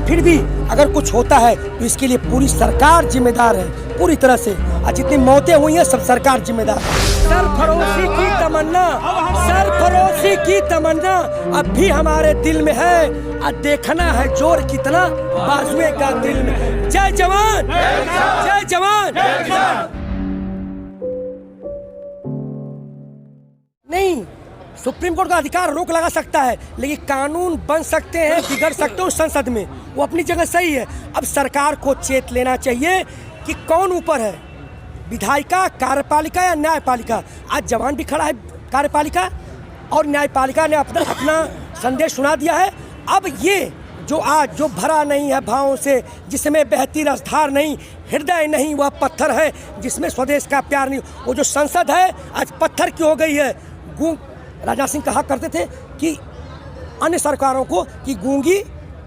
लेकिन फिर भी अगर कुछ होता है तो इसके लिए पूरी सरकार जिम्मेदार है, पूरी तरह से। और जितनी मौतें हुई हैं सब सरकार जिम्मेदार है। सरफरोशी की तमन्ना, सरफरोशी की तमन्ना अब भी हमारे दिल में है, और देखना है जोर कितना बाजुए का दिल में है। जय जवान, जय जवान। नहीं, सुप्रीम कोर्ट का अधिकार रोक लगा सकता है, लेकिन कानून बन सकते हैं, बिगड़ सकते हो संसद में, वो अपनी जगह सही है। अब सरकार को चेत लेना चाहिए कि कौन ऊपर है, विधायिका, कार्यपालिका या न्यायपालिका। आज जवान भी खड़ा है कार्यपालिका, और न्यायपालिका ने अपना संदेश सुना दिया है। अब ये जो आज जो भरा नहीं है भावों से, जिसमें बहती रसधार नहीं, हृदय नहीं वह पत्थर है, जिसमें स्वदेश का प्यार नहीं, वो जो संसद है आज पत्थर की हो गई है। राजा सिंह कहा करते थे कि अन्य सरकारों को कि गूंगी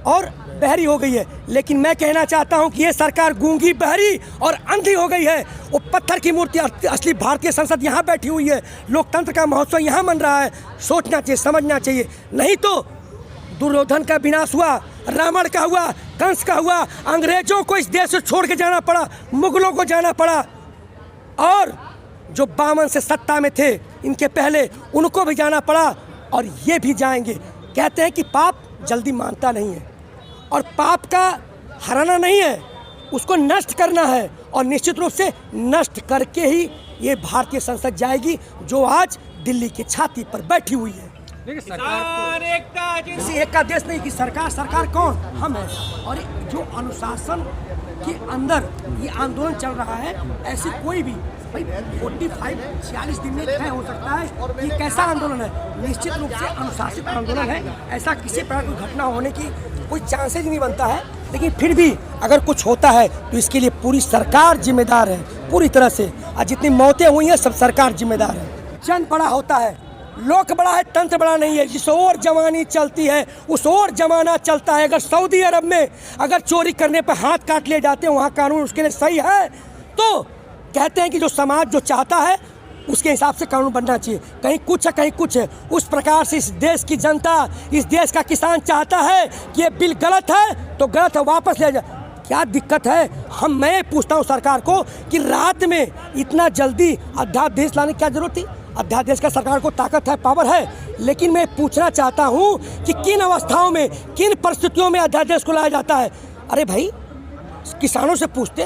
और बहरी हो गई है, लेकिन मैं कहना चाहता हूं कि ये सरकार गूंगी, बहरी और अंधी हो गई है। वो पत्थर की मूर्ति असली भारतीय संसद यहाँ बैठी हुई है, लोकतंत्र का महोत्सव यहाँ मन रहा है। सोचना चाहिए, समझना चाहिए, नहीं तो दुर्योधन का विनाश हुआ, रावण का हुआ, कंस का हुआ, अंग्रेजों को इस देश से छोड़ के जाना पड़ा, मुगलों को जाना पड़ा, और जो 52 से सत्ता में थे इनके पहले उनको भी जाना पड़ा, और ये भी जाएंगे। कहते हैं कि पाप जल्दी मानता नहीं है, और पाप का हराना नहीं है, उसको नष्ट करना है, और निश्चित रूप से नष्ट करके ही ये भारतीय संसद जाएगी, जो आज दिल्ली की छाती पर बैठी हुई है। सरकार किसी एक का देश नहीं कि सरकार कौन, हम हैं। और जो अनुशासन के अंदर ये आंदोलन चल रहा है, ऐसी कोई भी 45-46 दिन में तय हो सकता है कि कैसा आंदोलन है। निश्चित रूप से अनुशासित आंदोलन है, ऐसा किसी प्रकार की घटना होने की कोई चांसेज नहीं बनता है। लेकिन फिर भी अगर कुछ होता है तो इसके लिए पूरी सरकार जिम्मेदार है, पूरी तरह से। और जितनी मौतें हुई हैं सब सरकार जिम्मेदार है। जन बड़ा होता है, लोक बड़ा है, तंत्र बड़ा नहीं है। जिस ओर जवानी चलती है उस ओर जमाना चलता है। अगर सऊदी अरब में अगर चोरी करने पर हाथ काट लिए जाते हैं, वहाँ कानून उसके लिए सही है, तो कहते हैं कि जो समाज जो चाहता है उसके हिसाब से कानून बनना चाहिए। कहीं कुछ है, कहीं कुछ है। उस प्रकार से इस देश की जनता, इस देश का किसान चाहता है कि ये बिल गलत है तो गलत है, वापस ले जाए। क्या दिक्कत है? मैं पूछता हूँ सरकार को कि रात में इतना जल्दी अध्यादेश लाने की क्या जरूरत थी? अध्यादेश का सरकार को ताकत है, पावर है, लेकिन मैं पूछना चाहता हूँ कि किन अवस्थाओं में, किन परिस्थितियों में अध्यादेश को लाया जाता है? अरे भाई, किसानों से पूछते,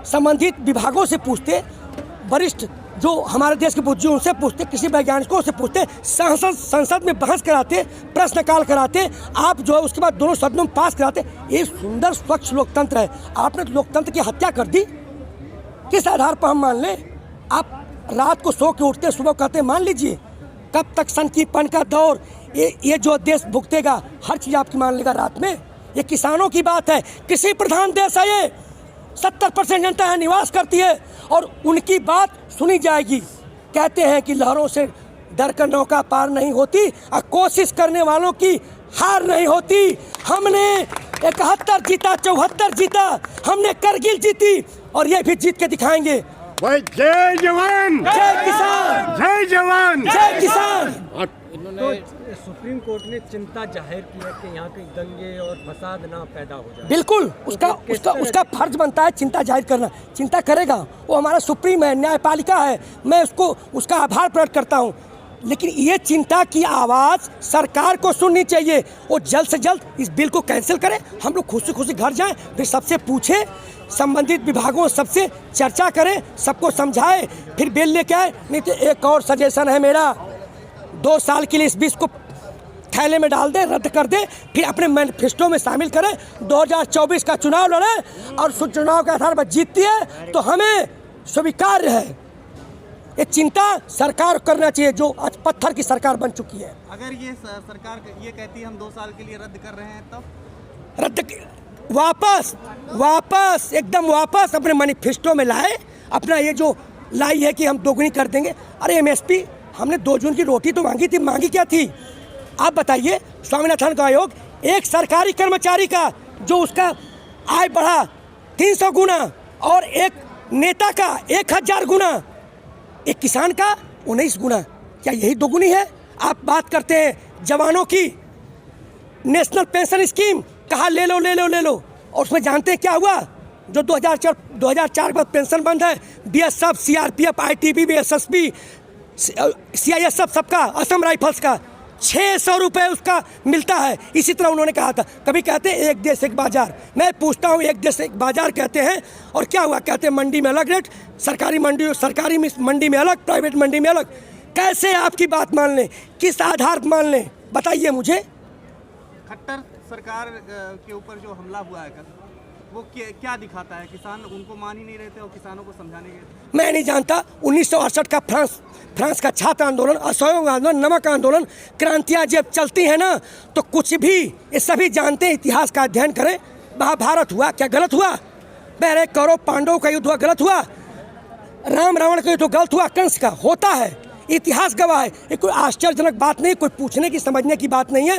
संबंधित विभागों से पूछते, वरिष्ठ जो हमारे देश के बुद्धिजीवी उनसे पूछते, कृषि वैज्ञानिकों से पूछते, संसद में बहस कराते, प्रश्नकाल कराते, आप जो है उसके बाद दोनों सदनों में पास कराते। ये सुंदर स्वच्छ लोकतंत्र है। आपने लोकतंत्र की हत्या कर दी। किस आधार पर हम मान लें? आप रात को सो के उठते, सुबह कहते मान लीजिए। कब तक संकीपन का दौर? ये जो देश भुगतेगा, हर चीज़ आपकी मान लेगा रात में। ये किसानों की बात है, कृषि प्रधान देश है ये। 70% जनता यहाँ निवास करती है और उनकी बात सुनी जाएगी। कहते हैं कि लहरों से डरकर नौका पार नहीं होती, और कोशिश करने वालों की हार नहीं होती। हमने 71 जीता, 74 जीता, हमने करगिल जीती, और ये भी जीत के दिखाएंगे। जय जवान, जय किसान, जय जवान, जय किसान। तो सुप्रीम कोर्ट ने चिंता जाहिर की है कि यहाँ के दंगे और फसाद ना पैदा हो जाए। बिल्कुल, उसका फर्ज बनता है चिंता जाहिर करना। चिंता करेगा, वो हमारा सुप्रीम है, न्यायपालिका है, मैं उसका आभार प्रकट करता हूँ। लेकिन ये चिंता की आवाज़ सरकार को सुननी चाहिए। वो जल्द से जल्द इस बिल को कैंसिल करें, हम लोग खुशी खुशी घर जाएं, फिर सबसे पूछें, संबंधित विभागों सबसे चर्चा करें, सबको समझाएं, फिर बिल लेके आए। नहीं तो एक और सजेशन है मेरा, 2 साल के लिए इस बिल को थैले में डाल दे, रद्द कर दे, फिर अपने मैनिफेस्टो में शामिल करें। 2024 का चुनाव लड़े और चुनाव के आधार पर जीतती है तो हमें स्वीकार्य है। ये चिंता सरकार करना चाहिए, जो आज पत्थर की सरकार बन चुकी है। अगर ये सरकार ये कहती है हम 2 साल के लिए रद्द कर रहे हैं, तब वापस एकदम वापस अपने मैनिफेस्टो में लाए। अपना ये जो लाई है कि हम दोगुनी कर देंगे। अरे MSP हमने 2 जून की रोटी तो मांगी थी, मांगी क्या थी आप बताइए? स्वामीनाथन का आयोग, एक सरकारी कर्मचारी का जो उसका आय बढ़ा 300 गुना, और एक नेता का 1000 गुना, एक किसान का 19 गुना। क्या यही दोगुनी है? आप बात करते हैं जवानों की, नेशनल पेंशन स्कीम कहा ले लो ले लो ले लो, और उसमें जानते हैं क्या हुआ? जो 2004 के बाद पेंशन बंद है, बीएसएफ, सीआरपीएफ, आईटीबीपी, बीएसएसपी, सीआईएसएफ, सबका, असम राइफल्स का 600 रुपये उसका मिलता है। इसी तरह उन्होंने कहा था। कभी कहते हैं एक देश एक बाजार, मैं पूछता हूँ एक देश एक बाजार कहते हैं और क्या हुआ? कहते हैं मंडी में अलग रेट, सरकारी मंडी में अलग, प्राइवेट मंडी में अलग। कैसे आपकी बात मान लें? किस आधार पर मान लें? बताइए मुझे। खट्टर सरकार के ऊपर जो हमला हुआ है कल, वो क्या दिखाता है? किसान उनको मान ही नहीं रहे थे और किसानों को समझाने गए। मैं नहीं जानता। 1968 का फ्रांस का छात्र आंदोलन, असहयोग आंदोलन, नमक आंदोलन, क्रांतियाँ जब चलती हैं ना, तो कुछ भी ये सभी जानते हैं। इतिहास का अध्ययन करें। महाभारत हुआ, क्या गलत हुआ? पहले कौरव पांडवों का युद्ध हुआ, गलत हुआ? राम रावण का युद्ध गलत हुआ? कंस का होता है, इतिहास गवाह है। ये कोई आश्चर्यजनक बात नहीं, कोई पूछने की समझने की बात नहीं है।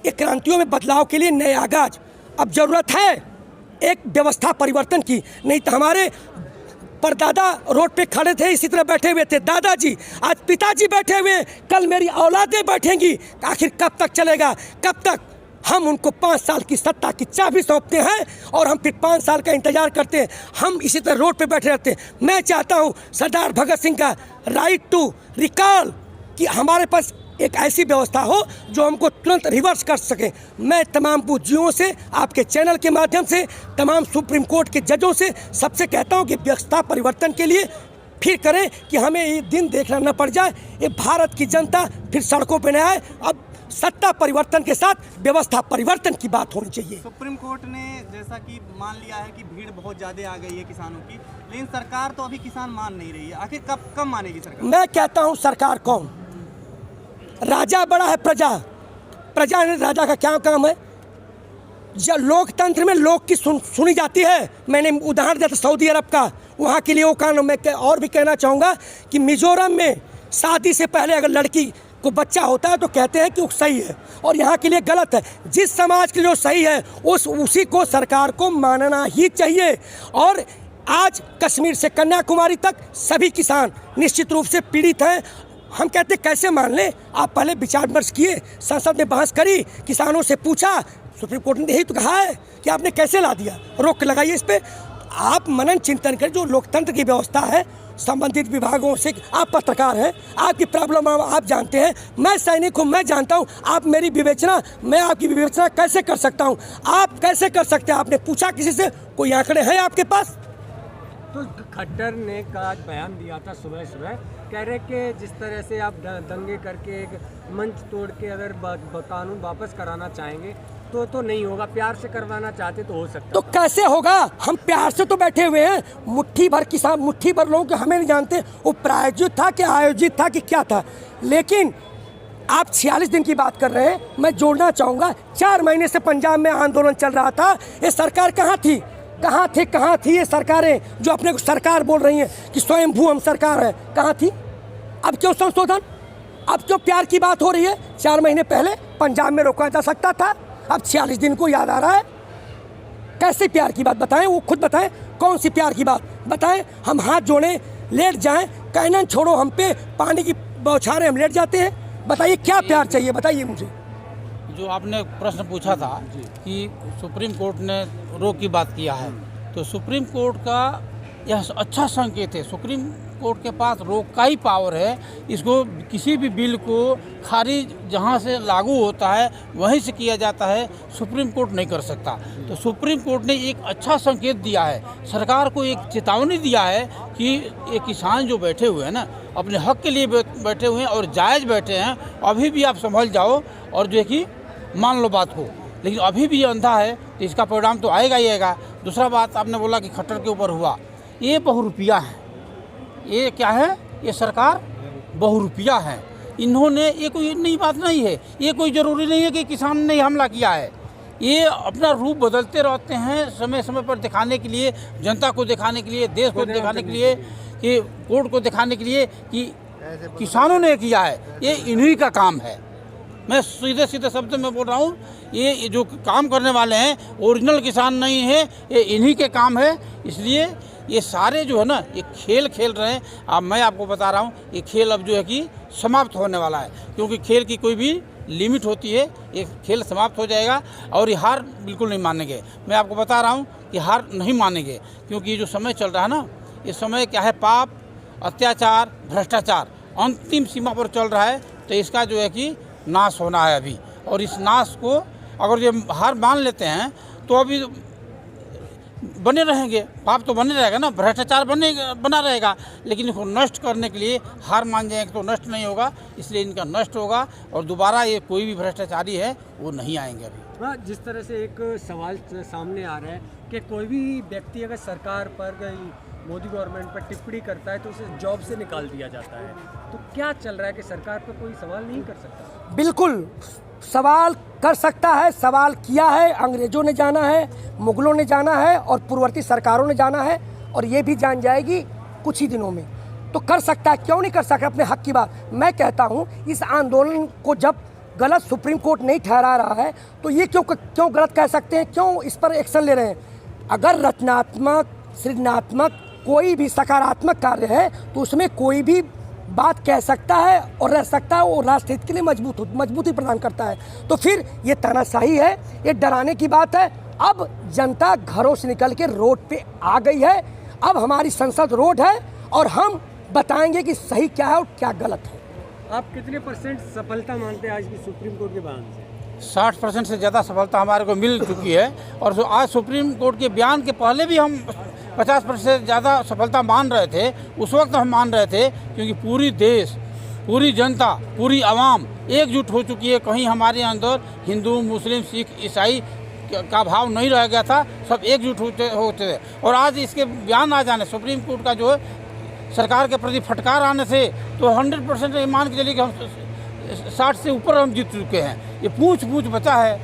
ये क्रांतियों में बदलाव के लिए नए आगाज। अब जरूरत है एक व्यवस्था परिवर्तन की, नहीं तो हमारे परदादा रोड पे खड़े थे, इसी तरह बैठे हुए थे। दादाजी, आज पिताजी बैठे हुए, कल मेरी औलादें बैठेंगी। आखिर कब तक चलेगा? कब तक? हम उनको 5 साल की सत्ता की चाबी सौंपते हैं और हम फिर 5 साल का इंतजार करते हैं। हम इसी तरह रोड पे बैठे रहते हैं। मैं चाहता हूँ सरदार भगत सिंह का राइट टू रिकॉल, कि हमारे पास एक ऐसी व्यवस्था हो जो हमको तुरंत रिवर्स कर सके। मैं तमाम पूंजियों से, आपके चैनल के माध्यम से, तमाम सुप्रीम कोर्ट के जजों से सबसे कहता हूं कि व्यवस्था परिवर्तन के लिए फिर करें, कि हमें ये दिन देखना न पड़ जाए, ये भारत की जनता फिर सड़कों पर न आए। अब सत्ता परिवर्तन के साथ व्यवस्था परिवर्तन की बात होनी चाहिए। सुप्रीम कोर्ट ने जैसा कि मान लिया है कि भीड़ बहुत ज़्यादा आ गई है किसानों की, लेकिन सरकार तो अभी किसान मान नहीं रही है। आखिर कब मानेगी सरकार? मैं कहता हूँ सरकार कौन? राजा बड़ा है प्रजा ने राजा का क्या काम है? जब लोकतंत्र में लोग की सुनी जाती है। मैंने उदाहरण दिया था सऊदी अरब का, वहाँ के लिए वो कानून। मैं और भी कहना चाहूँगा कि मिजोरम में शादी से पहले अगर लड़की को बच्चा होता है तो कहते हैं कि वो सही है, और यहाँ के लिए गलत है। जिस समाज के लिए जो सही है उसी को सरकार को मानना ही चाहिए। और आज कश्मीर से कन्याकुमारी तक सभी किसान निश्चित रूप से पीड़ित हैं। हम कहते कैसे मान लें? आप पहले विचार विमर्श किए, संसद में बहस करी, किसानों से पूछा, सुप्रीम कोर्ट ने यही तो कहा है कि आपने कैसे ला दिया। रोक लगाइए इस पे। आप मनन चिंतन करें। जो लोकतंत्र की व्यवस्था है, संबंधित विभागों से, आप पत्रकार हैं, आपकी प्रॉब्लम आप जानते हैं, मैं सैनिक हूँ, मैं जानता हूँ। आप मेरी विवेचना, मैं आपकी विवेचना कैसे कर सकता हूँ? आप कैसे कर सकते हैं? आपने पूछा किसी से? कोई आंकड़े हैं आपके पास? तो खट्टर ने आज बयान दिया था सुबह, कह रहे कि जिस तरह से आप दंगे करके एक मंच तोड़ के अगर कानून वापस कराना चाहेंगे तो नहीं होगा, प्यार से करवाना चाहते तो हो सकता। तो कैसे होगा? हम प्यार से तो बैठे हुए हैं। मुट्ठी भर किसान, मुट्ठी भर लोग हमें नहीं जानते वो प्रायोजित था कि आयोजित था कि क्या था। लेकिन आप 46 दिन की बात कर रहे हैं। मैं जोड़ना चाहूँगा, 4 महीने से पंजाब में आंदोलन चल रहा था। ये सरकार कहाँ थी? कहाँ थी ये सरकारें जो अपने को सरकार बोल रही हैं कि स्वयंभू हम सरकार है? कहाँ थी? अब क्यों संशोधन? अब क्यों प्यार की बात हो रही है? 4 महीने पहले पंजाब में रोका जा सकता था, अब 46 दिन को याद आ रहा है। कैसे प्यार की बात? बताएं, वो खुद बताएं, कौन सी प्यार की बात बताएं। हम हाथ जोड़ें, लेट जाएं, कैनन छोड़ो हम पे, पानी की बौछारें, हम लेट जाते हैं। बताइए क्या प्यार चाहिए? बताइए मुझे। जो आपने प्रश्न पूछा था कि सुप्रीम कोर्ट ने रोक की बात किया है, तो सुप्रीम कोर्ट का यह अच्छा संकेत है। सुप्रीम कोर्ट के पास रोक का ही पावर है। इसको किसी भी बिल को खारिज जहां से लागू होता है वहीं से किया जाता है, सुप्रीम कोर्ट नहीं कर सकता। तो सुप्रीम कोर्ट ने एक अच्छा संकेत दिया है, सरकार को एक चेतावनी दिया है कि ये किसान जो बैठे हुए हैं ना, अपने हक के लिए बैठे हुए हैं और जायज़ बैठे हैं। अभी भी आप संभल जाओ और जो है कि मान लो बात को, लेकिन अभी भी ये अंधा है तो इसका परिणाम तो आएगा ही आएगा। दूसरा बात आपने बोला कि खट्टर के ऊपर हुआ, ये बहुरूपिया है। ये क्या है? ये सरकार बहुरूपिया है। इन्होंने, ये कोई नई बात नहीं है, ये कोई ज़रूरी नहीं है कि किसान ने हमला किया है। ये अपना रूप बदलते रहते हैं समय समय पर दिखाने के लिए, जनता को दिखाने के लिए, देश को दिखाने के लिए, कि कोर्ट को दिखाने के लिए कि किसानों ने किया है। ये इन्हीं का काम है। मैं सीधे शब्द में बोल रहा हूँ, ये जो काम करने वाले हैं ओरिजिनल किसान नहीं है, ये इन्हीं के काम है। इसलिए ये सारे जो है ना, ये खेल खेल रहे हैं। अब मैं आपको बता रहा हूँ, ये खेल अब जो है कि समाप्त होने वाला है, क्योंकि खेल की कोई भी लिमिट होती है, ये खेल समाप्त हो जाएगा और ये हार बिल्कुल नहीं मानेंगे। मैं आपको बता रहा हूँ कि हार नहीं मानेंगे, क्योंकि ये जो समय चल रहा है ना, ये समय क्या है, पाप, अत्याचार, भ्रष्टाचार अंतिम सीमा पर चल रहा है। तो इसका जो है कि नाश होना है अभी, और इस नाश को अगर ये हार मान लेते हैं तो अभी बने रहेंगे, पाप तो बने रहेगा ना, भ्रष्टाचार बना रहेगा, लेकिन इसको नष्ट करने के लिए हार मान जाएंगे तो नष्ट नहीं होगा, इसलिए इनका नष्ट होगा और दोबारा ये कोई भी भ्रष्टाचारी है वो नहीं आएंगे अभी। हाँ, जिस तरह से एक सवाल सामने आ रहा है कि कोई भी व्यक्ति अगर सरकार पर, मोदी गवर्नमेंट पर टिप्पणी करता है तो उसे जॉब से निकाल दिया जाता है, तो क्या चल रहा है कि सरकार पर कोई सवाल नहीं कर सकता? बिल्कुल सवाल कर सकता है, सवाल किया है, अंग्रेजों ने जाना है, मुगलों ने जाना है और पूर्ववर्ती सरकारों ने जाना है, और ये भी जान जाएगी कुछ ही दिनों में। तो कर सकता है, क्यों नहीं कर सकता अपने हक की बात। मैं कहता हूँ इस आंदोलन को जब गलत सुप्रीम कोर्ट नहीं ठहरा रहा है तो ये क्यों गलत कह सकते हैं, क्यों इस पर एक्शन ले रहे हैं। अगर रचनात्मक, सृजनात्मक, कोई भी सकारात्मक कार्य है तो उसमें कोई भी बात कह सकता है और रह सकता है, और राष्ट्र हित के लिए मजबूती प्रदान करता है। तो फिर ये तानाशाही है, ये डराने की बात है। अब जनता घरों से निकल के रोड पे आ गई है, अब हमारी संसद रोड है और हम बताएंगे कि सही क्या है और क्या गलत है। आप कितने % सफलता मानते हैं आज की सुप्रीम कोर्ट के बयान से? 60% से ज़्यादा सफलता हमारे को मिल चुकी है, और आज सुप्रीम कोर्ट के बयान के पहले भी हम 50% से ज़्यादा सफलता मान रहे थे। उस वक्त हम मान रहे थे क्योंकि पूरी देश, पूरी जनता, पूरी आवाम एकजुट हो चुकी है। कहीं हमारे अंदर हिंदू, मुस्लिम, सिख, ईसाई का भाव नहीं रह गया था, सब एकजुट होते थे। और आज इसके बयान आ जाने, सुप्रीम कोर्ट का जो सरकार के प्रति फटकार आने से, तो 100% मान के चलिए कि हम 60 से ऊपर हम जीत चुके हैं। ये पूछ बचा है,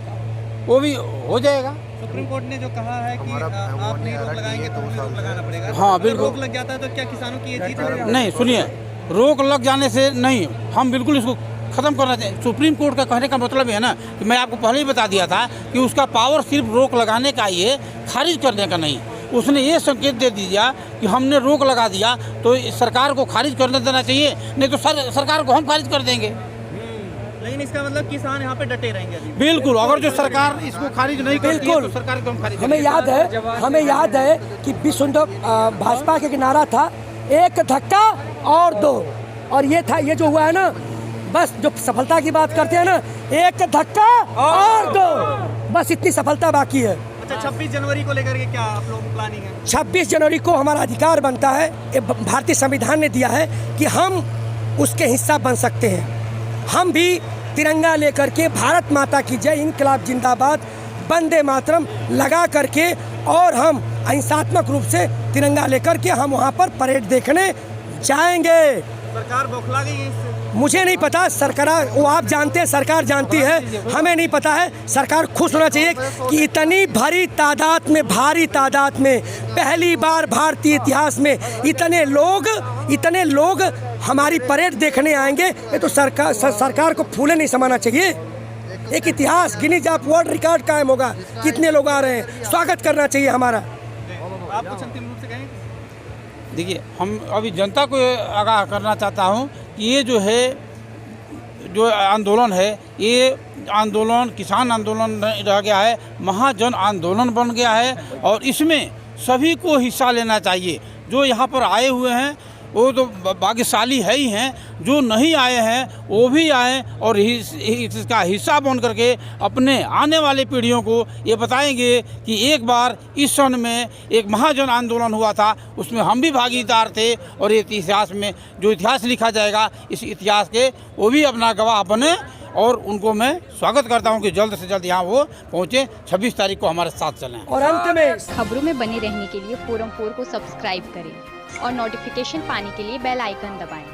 वो भी हो जाएगा। सुप्रीम कोर्ट ने जो कहा है कि आप नहीं रोक लगाएंगे तो हमें रोक लगाना पड़ेगा। हाँ बिल्कुल। रोक लग जाता है तो क्या किसानों की ये जीत है? नहीं, सुनिए, रोक लग जाने से नहीं, हम बिल्कुल इसको ख़त्म करना चाहिए। सुप्रीम कोर्ट का कहने का मतलब है ना कि मैं आपको पहले ही बता दिया था कि उसका पावर सिर्फ रोक लगाने का ही है, खारिज करने का नहीं। उसने ये संकेत दे दिया कि हमने रोक लगा दिया तो सरकार को खारिज करने देना चाहिए, नहीं तो सरकार को हम खारिज कर देंगे। लेकिन इसका मतलब किसान यहाँ पे डटे रहेंगे अभी? बिल्कुल, अगर जो सरकार इसको खारिज नहीं करती है तो सरकार को हम खारिज हमें याद है कि विश्व भाजपा का नारा था, एक धक्का और दो, और ये था, ये जो हुआ है ना, बस जो सफलता की बात करते हैं ना, एक धक्का और दो, बस इतनी सफलता बाकी है। अच्छा, 26 जनवरी को लेकर के क्या आप लोगों की प्लानिंग है? 26 जनवरी को हमारा अधिकार बनता है, ये भारतीय संविधान ने दिया है कि हम उसके हिस्सा बन सकते हैं। हम भी तिरंगा लेकर के भारत माता की जय, इनकलाब जिंदाबाद, वंदे मातरम लगा करके, और हम अहिंसात्मक रूप से तिरंगा लेकर के हम वहाँ पर परेड देखने जाएंगे। सरकार बौखला गई है इससे? मुझे नहीं पता, सरकार वो आप जानते हैं, सरकार जानती है, हमें नहीं पता है। सरकार खुश होना चाहिए कि इतनी भारी तादाद में पहली बार भारतीय इतिहास में इतने लोग हमारी परेड देखने आएंगे। ये तो सरकार को फूले नहीं समाना चाहिए। एक इतिहास, गिनीज ऑफ वर्ल्ड रिकॉर्ड कायम होगा, कितने लोग आ रहे हैं, स्वागत करना चाहिए हमारा। आप कुछ अंतिम रूप से कहेंगे? देखिए, हम अभी जनता को आगाह करना चाहता हूँ कि ये जो आंदोलन है, ये आंदोलन किसान आंदोलन नहीं रह गया है, महाजन आंदोलन बन गया है, और इसमें सभी को हिस्सा लेना चाहिए। जो यहाँ पर आए हुए हैं वो तो भाग्यशाली है ही हैं, जो नहीं आए हैं वो भी आए और इसका हिस्सा बन करके अपने आने वाली पीढ़ियों को ये बताएंगे कि एक बार इस सन में एक महाजन आंदोलन हुआ था, उसमें हम भी भागीदार थे, और ये इतिहास में जो इतिहास लिखा जाएगा, इस इतिहास के वो भी अपना गवाह बने। और उनको मैं स्वागत करता हूं कि जल्द से जल्द यहाँ वो पहुँचे, 26 तारीख को हमारे साथ चलें। और अंत में खबरों में बने रहने के लिए फोरम 4 को सब्सक्राइब करें और नोटिफिकेशन पाने के लिए बेल आइकन दबाएं।